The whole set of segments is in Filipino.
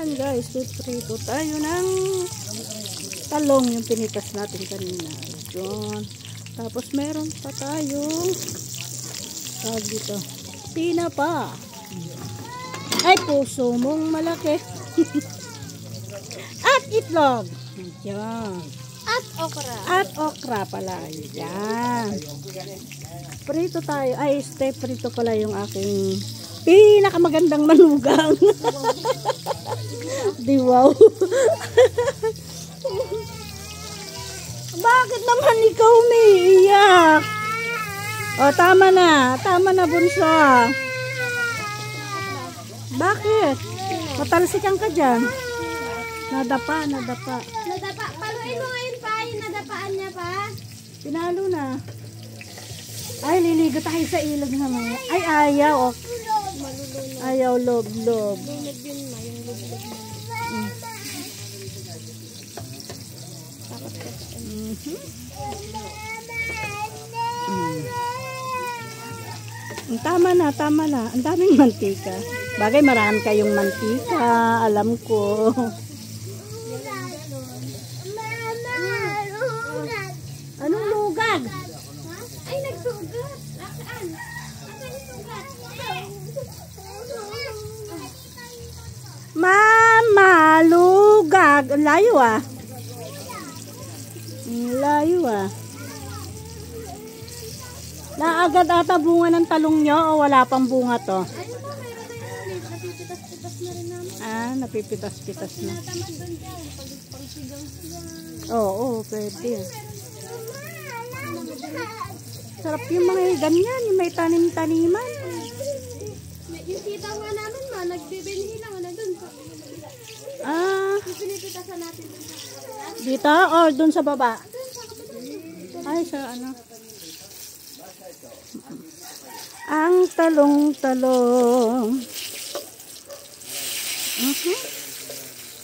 Ayan guys, prito tayo ng talong yung pinitas natin kanina. Yun. Tapos meron pa tayong tawag dito, tinapa. Ay, puso mong malaki. At itlog. Yan. At okra. At okra pala. Yan. Prito tayo. Ay, prito pala yung aking pinakamagandang manugang. Di wow. Bakit naman ikaw umiiyak? O, tama na bunso. Bakit? Matalsikan ka dyan. Nadapa. Nadapa. Paluin mo ngayon pa. Yung nadapaan niya pa. Pinalo na. Ay, liligo tayo sa ilog naman. Ay, ayaw. Ayaw, lob. Lunod yun ma. Yung lubog mo. Tama na. Ang daming mantika. Bagay, marami kayong mantika. Alam ko. Anong lugag? Ay, nagsugat. Saan? Saan nagsugat? Mama, lugag. Layo ah. Layo ah. Naagad ata bunga ng talong nyo o wala pang bunga to? Ayun po, meron na yun. Napipitas-pitas na rin namin. Ah, napipitas-pitas na. Tinatamad doon dyan. Pagsigang-sigang. Oo, pwede. Sarap yung mga ganyan, yung may tanim-taniman. Yung sitaw nga namin ma, nagbibinhi lang na doon. Ah, Yung pinipitasan natin doon. dito or dun sa baba? Ay, sa ano? Ang talong-talong.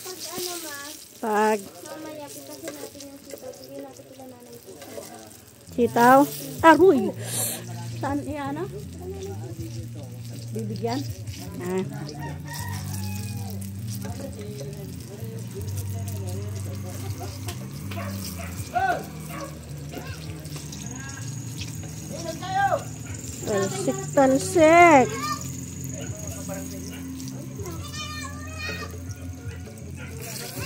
Pag ano ma, Pag mamaya pitasin natin yung sitaw. Sige natin sila nanay po. sitaw. Aruy! Saan iyan ah? Bibigyan? Ah. Talsik.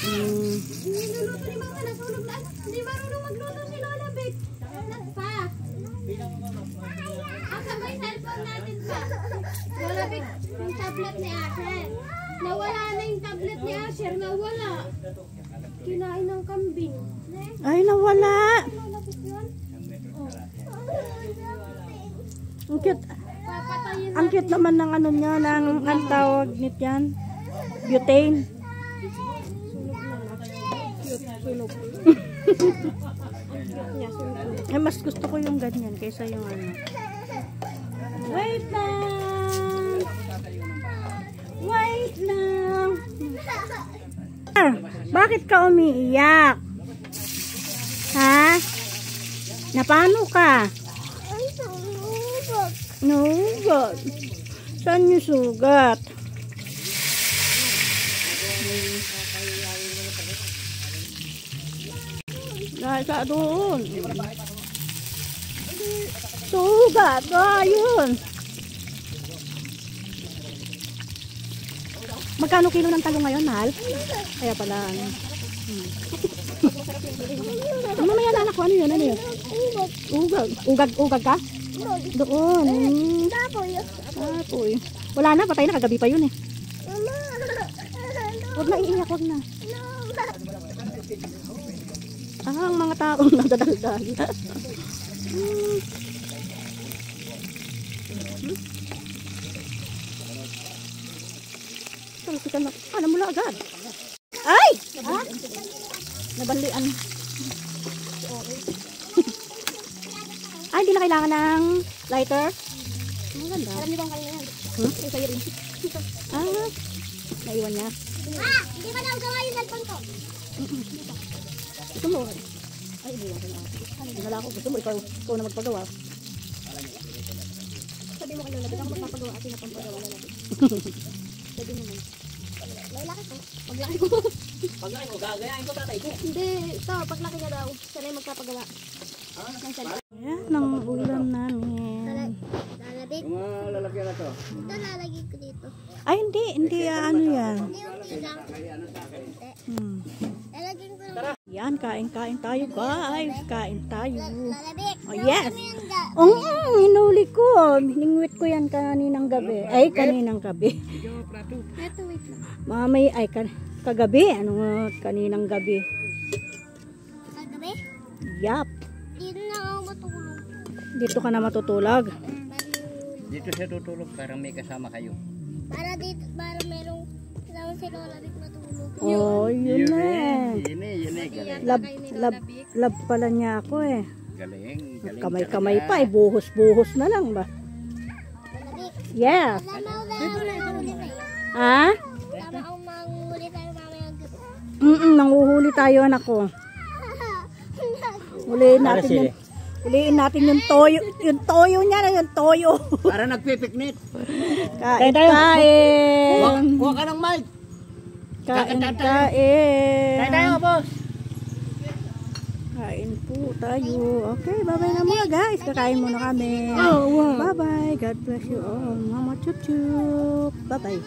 Niluluto ni mama, nasunog na. Hindi marunong magluto si Lola Vic. Pa. May cellphone natin pa. Lola Vic, yung tablet ni Asher. Nawala na yung tablet ni Asher. Nawala. Kinain ng kambing. Ay, nawala. Lola Vic yun? Ang cute. Papatayin Ang cute naman ng ano niya, ng ang tawag nit yan. Butane. sunog. Eh, mas gusto ko yung ganyan kaysa yung ano. Wait lang. Wait lang. Ah, bakit ka umiiyak? Ha? Napano ka? Ay, sunog. Naugat. Saan yung sugat? Nasa doon. Sugat. Ayun. Magkano kilo ng talong ngayon, mahal? Kaya pala, ano. Mamaya na anak ko, ano yun? Ano yun? Ugag. Ugag ka? Doon. Tapoy. Wala na, patay na, kagabi pa yun eh. Huwag na iiyak, huwag na. Ang mga taong nadadaldal. Talsikan na. Ano mula agad? Ay! Ha? Nabalian. Ay, hindi na kailangan ng lighter. Maganda. Alam niyo bang kanina yan? Yung sa'yo rin. Ah, naiwan niya. Hindi ba daw gawa yung cellphone ko? Gusto mo? Ay, hindi lang. Dinala ako. Gusto mo, ikaw na magpagawa. Sabi mo kay Lola, ako magpapagawa at yung pampagawa na natin. Sabi mo naman. Paglaki ko. Paglaki ko. Paglaki mo, gagayain ko tatay ko. Hindi, ito, paglaki niya daw. Sanay magpapagawa. Ng salita. Ayan ang ulam namin. Lalabik. Yung mga lalagyan na to. Ito lalagay ko dito. Ay, hindi ano yan. Hindi yung lang. Lalagyan ko lang. Yan, kain tayo guys. Kain tayo. Lalabik. Oh, yes. Hinuli ko. Hiningwit ko yan kaninang gabi. Ay, kaninang gabi. Ito, wait lang. Mamay, ay, kagabi. Kaninang gabi. Kagabi? Yap. Dito na ako matulog. Dito ka na matutulog. Dito siya tutulog para may kasama kayo. Para dito, para merong kasama si Lola Vic matulog. Oh, yun na. Yun eh, galing. Lab pala niya ako eh. Galing. Kamay-kamay pa eh. Buhos-buhos na lang ba? Lola Vic. Yes. Tama mahuli tayo. Ha? Tama akong manghuli tayo mamaya gabi. Nanguhuli tayo anak ko. Huliin natin yung toyo. Yung toyo niya na yung toyo. Para nagpipiknik. Kain. Huwag ka ng mic. Kain. Kain tayo, boss. Kain po tayo. Okay, bye-bye na muna guys. Kakain muna kami. Bye-bye. God bless you all. Mama chup chup. Bye-bye.